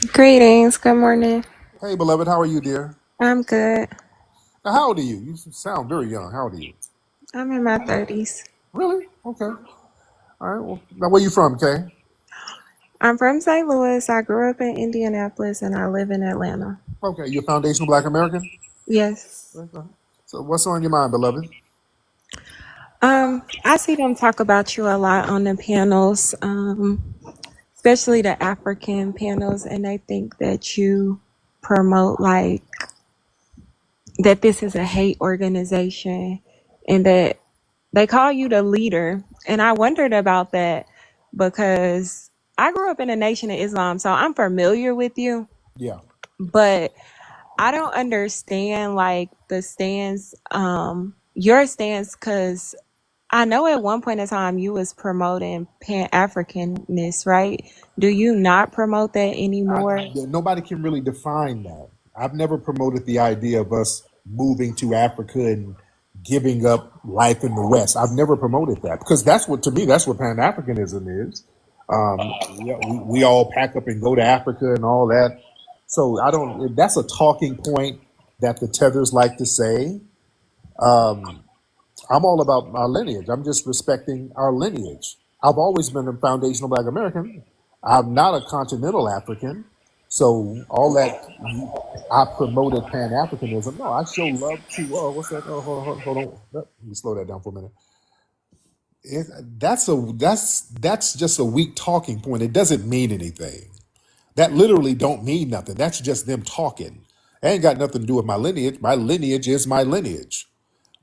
Greetings. Good morning. Hey, beloved. How are you, dear? I'm good. Now, how old are you? You sound very young. How old are you? I'm in my 30s. Really? Okay. All right. Well, now where you from, Kay? I'm from St. Louis. I grew up in Indianapolis and I live in Atlanta. Okay. You a foundational Black American? Yes. Okay. So what's on your mind, beloved? I see them talk about you a lot on the panels, especially the African panels, and they think that you promote like that this is a hate organization and that they call you the leader. And I wondered about that because I grew up in a nation of Islam, so I'm familiar with you, Yeah. but I don't understand like the stance, your stance, because I know at one point in time you was promoting Pan-Africanness, right? Do you not promote that anymore? Nobody can really define that. I've never promoted the idea of us moving to Africa and giving up life in the West. I've never promoted that because that's what, to me, that's what Pan Africanism is. We all pack up and go to Africa and all that. So I don't. That's a talking point that the tethers like to say. I'm all about our lineage. I'm just respecting our lineage. I've always been a foundational Black American. I'm not a continental African. So all that I promoted Pan Africanism. No, I show love to. Oh, what's that? Oh, hold on. Let me slow that down for a minute. That's just a weak talking point. It doesn't mean anything. That literally don't mean nothing. That's just them talking. It ain't got nothing to do with my lineage. My lineage is my lineage.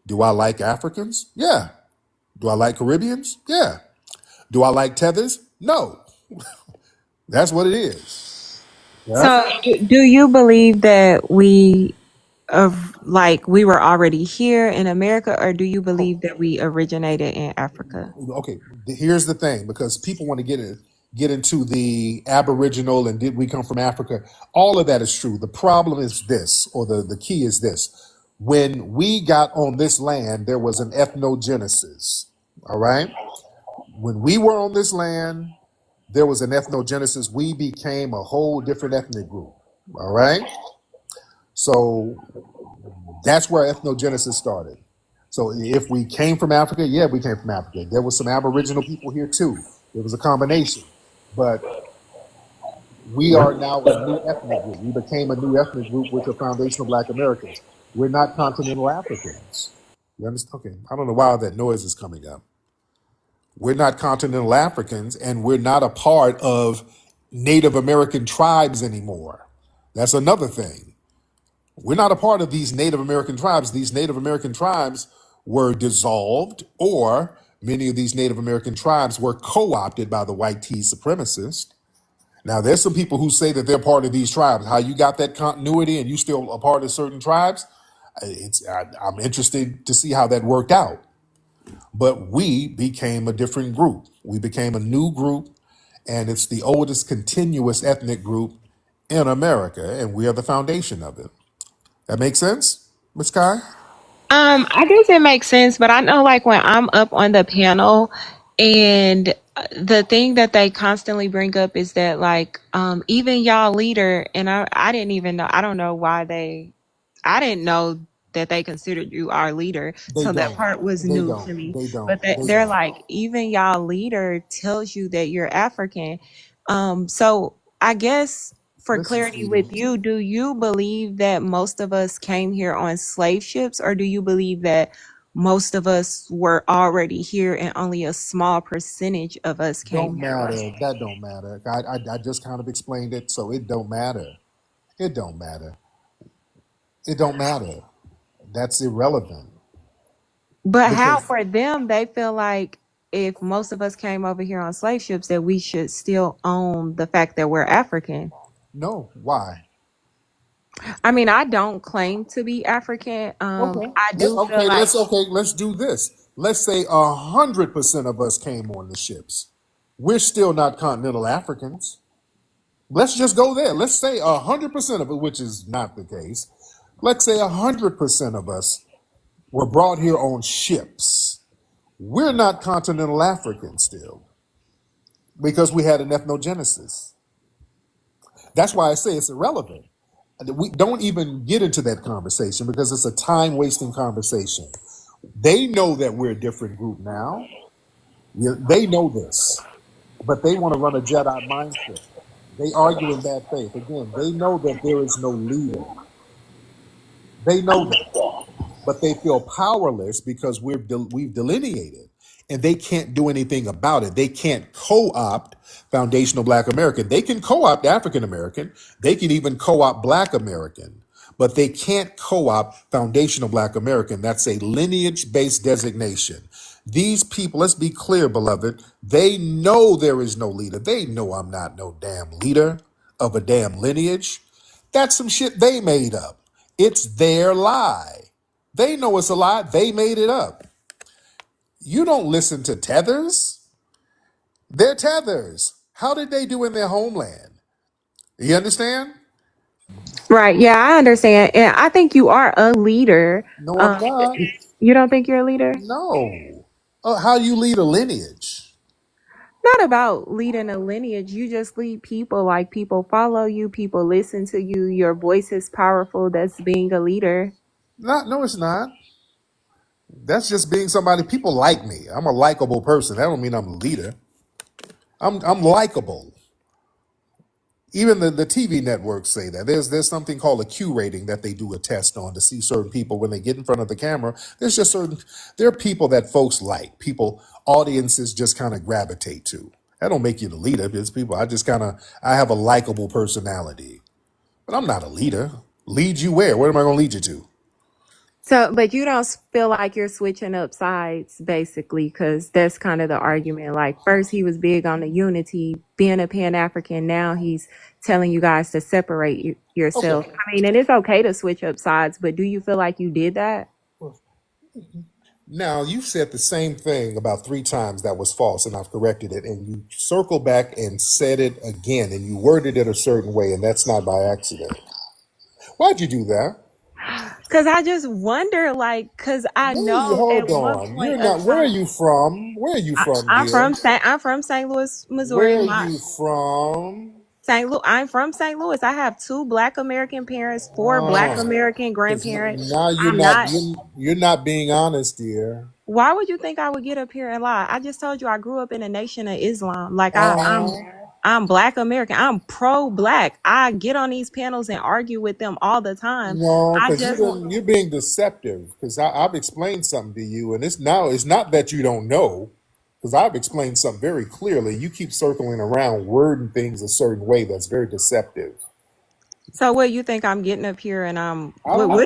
Do I like Africans? Yeah. Do I like Caribbeans? Yeah. Do I like tethers? No. That's what it is. So do you believe that we were already here in America, or do you believe that we originated in Africa? Okay, here's the thing, because people want to get it. get into the Aboriginal and did we come from Africa? All of that is true. The problem is this, or the key is this. When we got on this land, there was an ethnogenesis. All right? When we were on this land, there was an ethnogenesis. We became a whole different ethnic group. All right? So that's where ethnogenesis started. So if we came from Africa, yeah, we came from Africa. There was some Aboriginal people here too. There was a combination. But we are now a new ethnic group. We became a new ethnic group, which are foundational Black Americans. We're not continental Africans. You understand? Okay, I don't know why that noise is coming up. We're not continental Africans, and we're not a part of Native American tribes anymore. That's another thing. We're not a part of these Native American tribes. These Native American tribes were dissolved, or many of these Native American tribes were co-opted by the white tea supremacists. Now, there's some people who say that they're part of these tribes. How you got that continuity and you still a part of certain tribes? I'm interested to see how that worked out. But we became a different group. We became a new group, and it's the oldest continuous ethnic group in America, and we are the foundation of it. That makes sense, Ms. Kai? I guess it makes sense, but I know like when I'm up on the panel and the thing that they constantly bring up is that like even y'all leader, and I didn't even know, I don't know why I didn't know that they considered you our leader. They So that don't. part was They new to don't. me. They don't. But They they're don't. like, even y'all leader tells you that you're African. So I guess for Listen, clarity sweetie. with you, do you believe that most of us came here on slave ships, or do you believe that most of us were already here and only a small percentage of us came Don't here on? matter. That don't matter. I just kind of explained it, so it don't matter. It don't matter. It don't matter. That's irrelevant But how because for them, they feel like if most of us came over here on slave ships, that we should still own the fact that we're African. no. Why? I mean, I don't claim to be African. Okay. I do feel Okay. like Let's do this. Let's say 100% of us came on the ships. We're still not continental Africans. Let's just go there. Let's say 100% of it, which is not the case. Let's say 100% of us were brought here on ships. We're not continental Africans still because we had an ethnogenesis. That's why I say it's irrelevant. We don't even get into that conversation because it's a time wasting conversation. They know that we're a different group now. Yeah, they know this, but they want to run a Jedi mindset. They argue in bad faith. Again, they know that there is no leader. They know that, but they feel powerless because we've delineated, and they can't do anything about it. They can't co-opt foundational Black American. They can co-opt African American. They can even co-opt Black American, but they can't co-opt foundational Black American. That's a lineage-based designation. These people, let's be clear, beloved, they know there is no leader. They know I'm not no damn leader of a damn lineage. That's some shit they made up. It's their lie. They know it's a lie. They made it up. You don't listen to tethers. They're tethers. How did they do in their homeland? You understand? right. Yeah, I understand, and I think you are a leader. No, I'm not. You don't think you're a leader? No. How you lead a lineage? Not about leading a lineage. You just lead people. Like people follow you, people listen to you. Your voice is powerful. That's being a leader. Not. No, it's not. That's just being somebody. People like me. I'm a likable person. That don't mean I'm a leader. I'm likable. Even the TV networks say that there's something called a Q rating that they do a test on to see certain people when they get in front of the camera. There's just there are people that folks like, people audiences just kind of gravitate to. That don't make you the leader. It's people I have a likable personality, but I'm not a leader. Lead you where? Where am I going to lead you to? So, but you don't feel like you're switching up sides, basically, because that's kind of the argument. Like, first he was big on the unity, being a Pan African. Now he's telling you guys to separate yourself. Okay. I mean, and it's okay to switch up sides, but do you feel like you did that? Now, you said the same thing about 3 times that was false, and I've corrected it, and you circle back and said it again, and you worded it a certain way, and that's not by accident. Why'd you do that? Cause I just wonder, like, cause I Where are you? know at Hold one on. You're point of not. Where are time, you from? Where are you from, dear? I'm from St. Louis, Missouri. Where are you from? I'm from St. Louis. I have 2 Black American parents, 4 Black Oh, American because grandparents. now you're I'm not. not. You're not being honest, dear. Why would you think I would get up here and lie? I just told you I grew up in a nation of Islam. Like Oh, I'm Black American. I'm pro Black. I get on these panels and argue with them all the time. no, I because just you're being deceptive. Because I've explained something to you, and it's not that you don't know. Because I've explained something very clearly. You keep circling around, wording things a certain way that's very deceptive. So what you think I'm getting up here and I don't know.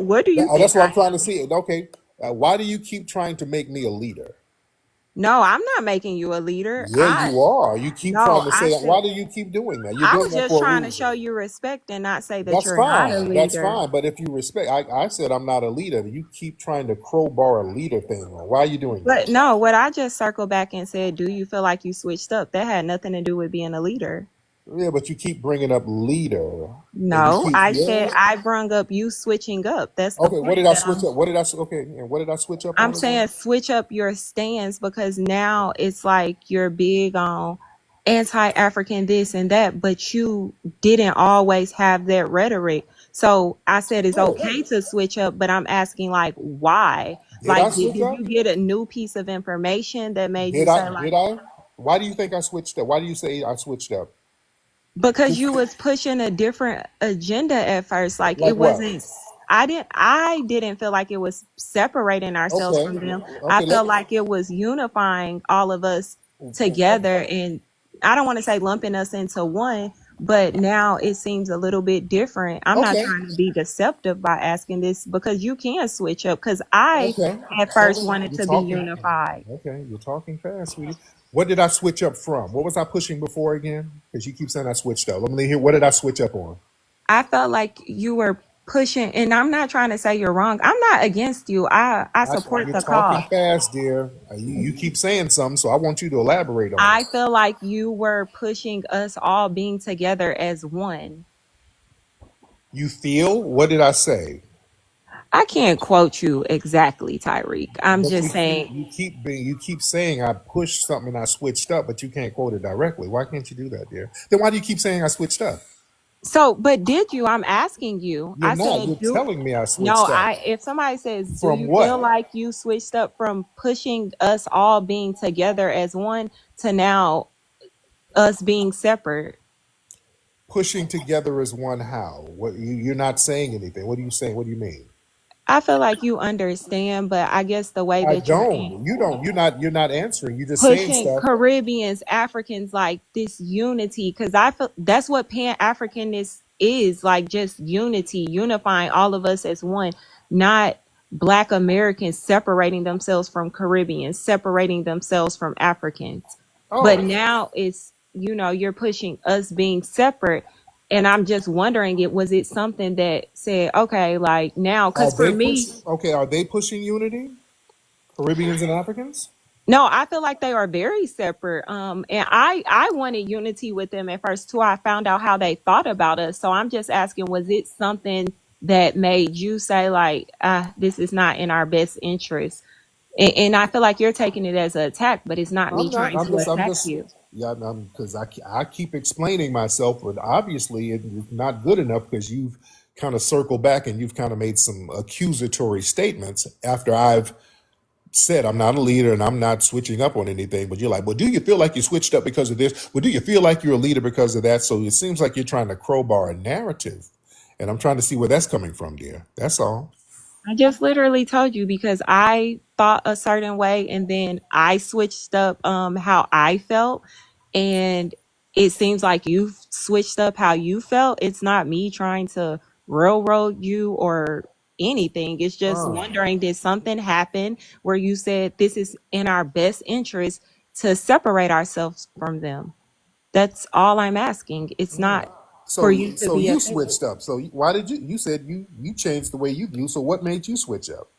what do you That's think what I I'm trying to am? see. Okay, why do you keep trying to make me a leader? No, I'm not making you a leader. Yeah, you are. You keep trying No, to I say that. said Why do you keep doing that? You're I doing was that just for a trying to show reason. you respect and not say that That's you're not a fine. That's leader. fine. But if you respect, I said I'm not a leader. You keep trying to crowbar a leader thing on. Why are you doing But that? no, what I just circled back and said, do you feel like you switched up? That had nothing to do with being a leader. Yeah, but you keep bringing up leader, and you No, keep I said yeah. I brung up you switching up. That's the Okay, what did point I that switch up? What did I? Okay, and what did I switch up I'm on saying again? switch up your stance because now it's like you're big on anti-African this and that, but you didn't always have that rhetoric. So I said it's Oh, okay to switch up, but I'm asking like why? did I Like did, switch did up? you get a new piece of information that made you Did I? say like Did I? Why do you think I switched up? Why do you say I switched up? because you was pushing a different agenda at first, like it Like what? wasn't I didn't feel like it was separating ourselves Okay, from them. I okay. felt like it was unifying all of us together, and I don't want to say lumping us into one, but now it seems a little bit different. I'm not Okay, trying to be deceptive by asking this because you can switch up because I okay. at So first wanted you're to be talking. unified. Okay, you're talking fast, sweetie. What did I switch up from? What was I pushing before again? Because you keep saying I switched up. Let me hear. What did I switch up on? I felt like you were pushing, and I'm not trying to say you're wrong. I'm not against you. I support You're the talking cause. fast, dear. You keep saying something, so I want you to elaborate on it. I feel like you were pushing us all being together as one. You feel? What did I say? I can't quote you exactly, Tariq. I'm But just saying. you keep saying I pushed something and I switched up, but you can't quote it directly. Why can't you do that, dear? Then why do you keep saying I switched up? So, but did you? I'm asking you. You're I not. said, You're telling me I no, switched up. if somebody says, do From you feel what? like you switched up from pushing us all being together as one to now us being separate? Pushing together as one how? What you're not saying anything. What are you saying? What do you mean? I feel like you understand, but I guess the way I that you're don't. You don't. You're not answering. You're just saying pushing stuff. Caribbeans, Africans, like this unity, because I feel that's what Pan Africanness is like, just unity, unifying all of us as one, not Black Americans separating themselves from Caribbeans, separating themselves from Africans. But Oh, now it's, you're pushing us being separate. And I'm just wondering, was it something that said, okay, like now, are because for they me, pushing? Okay, are they pushing unity? Caribbeans and Africans? no, I feel like they are very separate. And I wanted unity with them at first too. I found out how they thought about us. So I'm just asking, was it something that made you say like, this is not in our best interest? And I feel like you're taking it as an attack, but it's not me I'm not. trying to I'm attack just. you. Yeah, because I keep explaining myself, but obviously it's not good enough because you've kind of circled back and you've kind of made some accusatory statements after I've said I'm not a leader and I'm not switching up on anything. But you're like, well, do you feel like you switched up because of this? Well, do you feel like you're a leader because of that? So it seems like you're trying to crowbar a narrative, and I'm trying to see where that's coming from, dear. That's all. I just literally told you because I thought a certain way and then I switched up how I felt, and it seems like you've switched up how you felt. It's not me trying to railroad you or anything. It's just Oh, wondering, did something happen where you said this is in our best interest to separate ourselves from them? That's all I'm asking. It's oh. not for you to So be you offended. switched up. So why did you? You said you changed the way you view. So what made you switch up?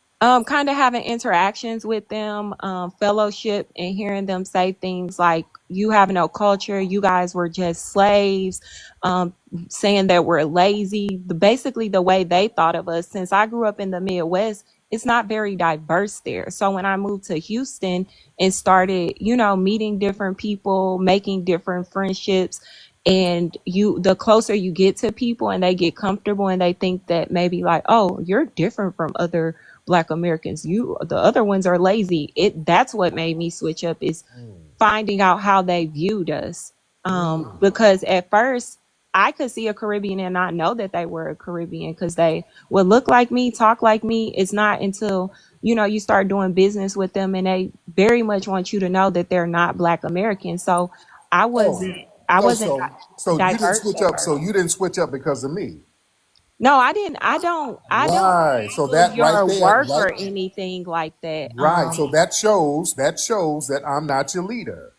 Kind of having interactions with them, fellowship, and hearing them say things like, you have no culture, you guys were just slaves, um, saying that we're lazy. Basically, the way they thought of us. Since I grew up in the Midwest, it's not very diverse there. So when I moved to Houston and started, meeting different people, making different friendships, and the closer you get to people and they get comfortable and they think that maybe like, oh, you're different from other Black Americans, the other ones are lazy. That's what made me switch up, is finding out how they viewed us. Because at first I could see a Caribbean and not know that they were a Caribbean, because they would look like me, talk like me. It's not until you start doing business with them and they very much want you to know that they're not Black Americans. So I Oh, wasn't I oh, wasn't so you didn't diverse switch at up. first. So you didn't switch up because of me, No, I didn't. I don't right? So value that right your there, work right, or anything like that. right. So that shows that I'm not your leader,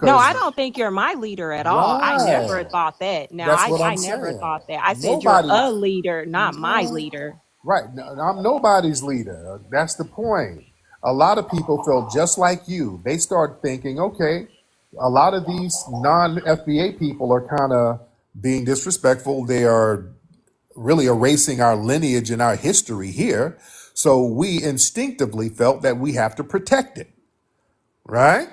No, because I don't think you're my leader at all. I never right. thought that. Now, That's I, what I I'm never saying. thought that. I said you're Nobody, a leader, not my leader. right? I'm nobody's leader. That's the point. A lot of people feel just like you. They start thinking, okay, a lot of these non-FBA people are kind of being disrespectful. They are really erasing our lineage and our history here. So we instinctively felt that we have to protect it, right?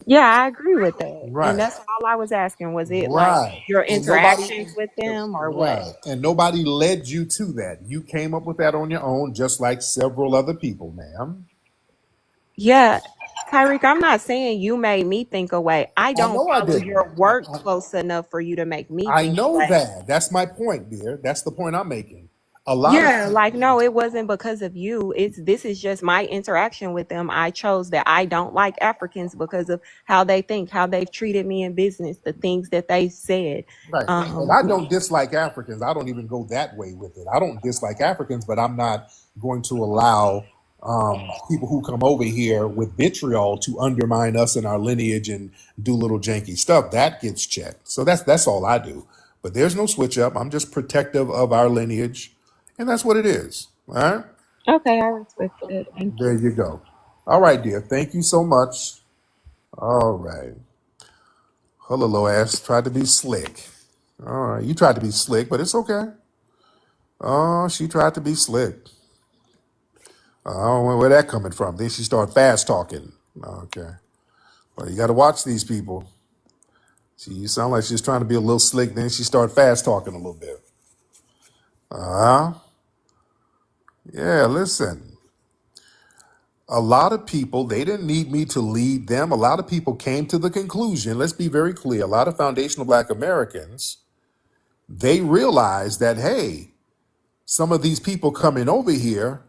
Yeah, I agree with that. And Right. that's all I was asking. Was it like Right. your And nobody, interactions with them or what? right. And nobody led you to that. You came up with that on your own, just like several other people, ma'am. Yeah, Tyreek, I'm not saying you made me think away. I I don't know I follow didn't. your work close enough for you to make me I think know away. that. That's my point, dear. That's the point I'm making. A lot of Yeah, like no, it wasn't because of you. This is just my interaction with them. I chose that I don't like Africans because of how they think, how they've treated me in business, the things that they said. right. And Um I don't dislike Africans. I don't even go that way with it. I don't dislike Africans, but I'm not going to allow people who come over here with vitriol to undermine us and our lineage and do little janky stuff. That gets checked. So that's all I do. But there's no switch up. I'm just protective of our lineage, and that's what it is. All right. okay, I respect that. Thank There you. you go. All right, dear. Thank you so much. All right. Hello, ass tried to be slick. All right, you tried to be slick, but it's okay. Oh, she tried to be slick. I don't know where that coming from. Then she started fast talking. Okay. Well, you got to watch these people. See, you sound like she's trying to be a little slick. Then she started fast talking a little bit. Yeah, listen. A lot of people, they didn't need me to lead them. A lot of people came to the conclusion, let's be very clear, a lot of foundational Black Americans, they realized that, hey, some of these people coming over here,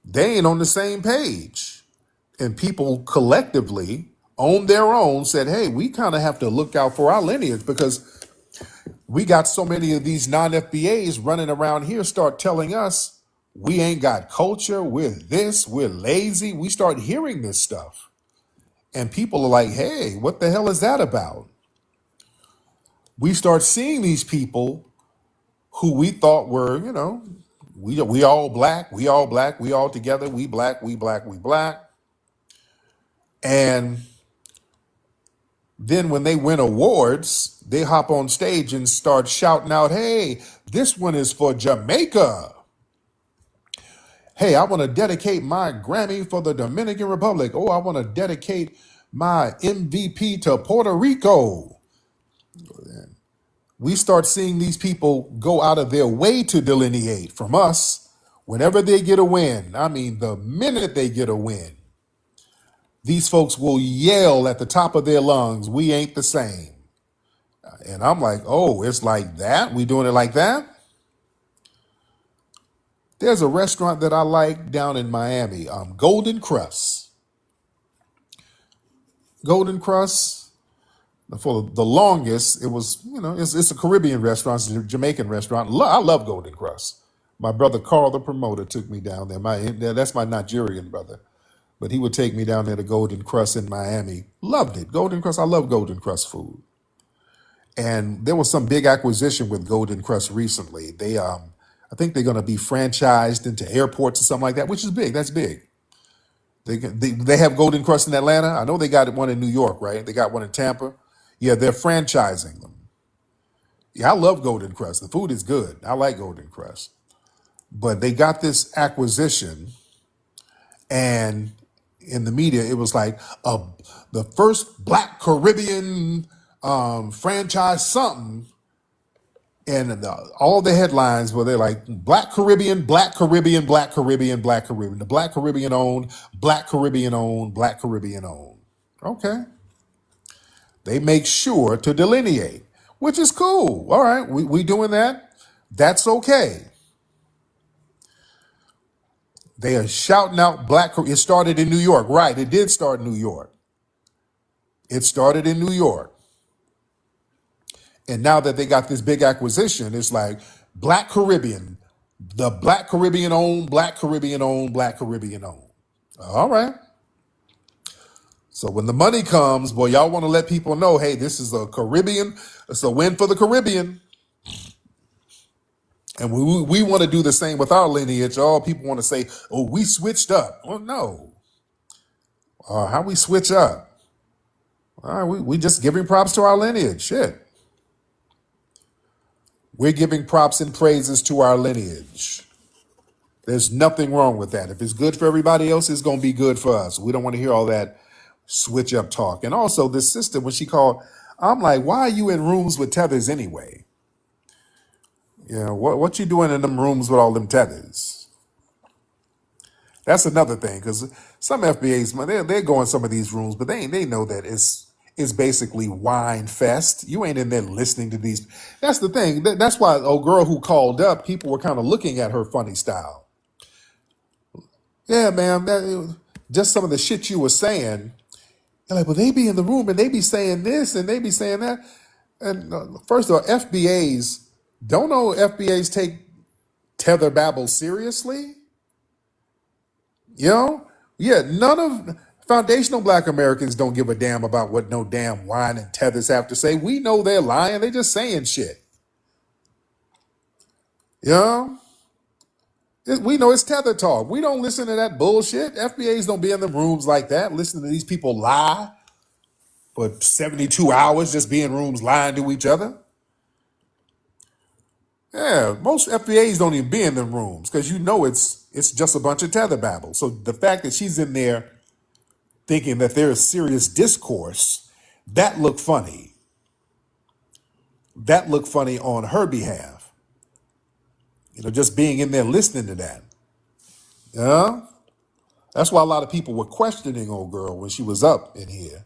they ain't on the same page. And people collectively, on their own, said, hey, we kind of have to look out for our lineage, because we got so many of these non-FBAs running around here start telling us we ain't got culture, we're this, we're lazy. We start hearing this stuff. And people are like, hey, what the hell is that about? We start seeing these people who we thought were, we all black, we all black, we all together, we black, we black, we black. And then when they win awards, they hop on stage and start shouting out, hey, this one is for Jamaica. Hey, I want to dedicate my Grammy for the Dominican Republic. Oh, I want to dedicate my MVP to Puerto Rico. We start seeing these people go out of their way to delineate from us whenever they get a win. I mean, the minute they get a win, these folks will yell at the top of their lungs, we ain't the same. And I'm like, oh, it's like that? We doing it like that? There's a restaurant that I like down in Miami, Golden Crust. Golden Crust, for the longest, it was, it's a Caribbean restaurant, it's a Jamaican restaurant. I love Golden Crust. My brother Carl, the promoter, took me down there. That's my Nigerian brother. But he would take me down there to Golden Crust in Miami. Loved it. Golden Crust, I love Golden Crust food. And there was some big acquisition with Golden Crust recently. I think they're going to be franchised into airports or something like that, which is big. That's big. They have Golden Crust in Atlanta. I know they got one in New York, right? They got one in Tampa. Yeah, they're franchising them. Yeah, I love Golden Crust. The food is good. I like Golden Crust. But they got this acquisition, and in the media, it was like the first Black Caribbean franchise something. And all the headlines were they're like Black Caribbean, Black Caribbean, Black Caribbean, Black Caribbean. The Black Caribbean owned, Black Caribbean owned, Black Caribbean owned. Okay. They make sure to delineate, which is cool. All right, we doing that. That's okay. They are shouting out Black. It started in New York, right? It did start in New York. It started in New York. And now that they got this big acquisition, it's like Black Caribbean, the Black Caribbean owned, Black Caribbean owned, Black Caribbean owned. All right. So when the money comes, boy, y'all want to let people know, hey, this is a Caribbean. It's a win for the Caribbean. And we want to do the same with our lineage. All people want to say, oh, we switched up. Well, no. How we switch up? All right, we just giving props to our lineage. Shit. We're giving props and praises to our lineage. There's nothing wrong with that. If it's good for everybody else, it's going to be good for us. We don't want to hear all that switch up talk. And also this sister, when she called, I'm like, why are you in rooms with tethers anyway? You know, what you doing in them rooms with all them tethers? That's another thing, because some FBAs, man, they go in some of these rooms, but they know that it's basically wine fest. You ain't in there listening to these. That's the thing. That's why old girl who called up, people were kind of looking at her funny style. Yeah, man, just some of the shit you were saying. They're like, well, they be in the room and they be saying this and they be saying that. And first of all, FBAs, don't know FBAs take tether babble seriously. You know? Yeah, none of foundational Black Americans don't give a damn about what no damn wine and tethers have to say. We know they're lying. They're just saying shit. You know? We know it's tether talk. We don't listen to that bullshit. FBAs don't be in the rooms like that, listening to these people lie for 72 hours, just be in rooms lying to each other. Yeah, most FBAs don't even be in them rooms because you know it's just a bunch of tether babble. So the fact that she's in there thinking that there is serious discourse, that looked funny. That looked funny on her behalf. You know, just being in there listening to that. Yeah. That's why a lot of people were questioning old girl when she was up in here.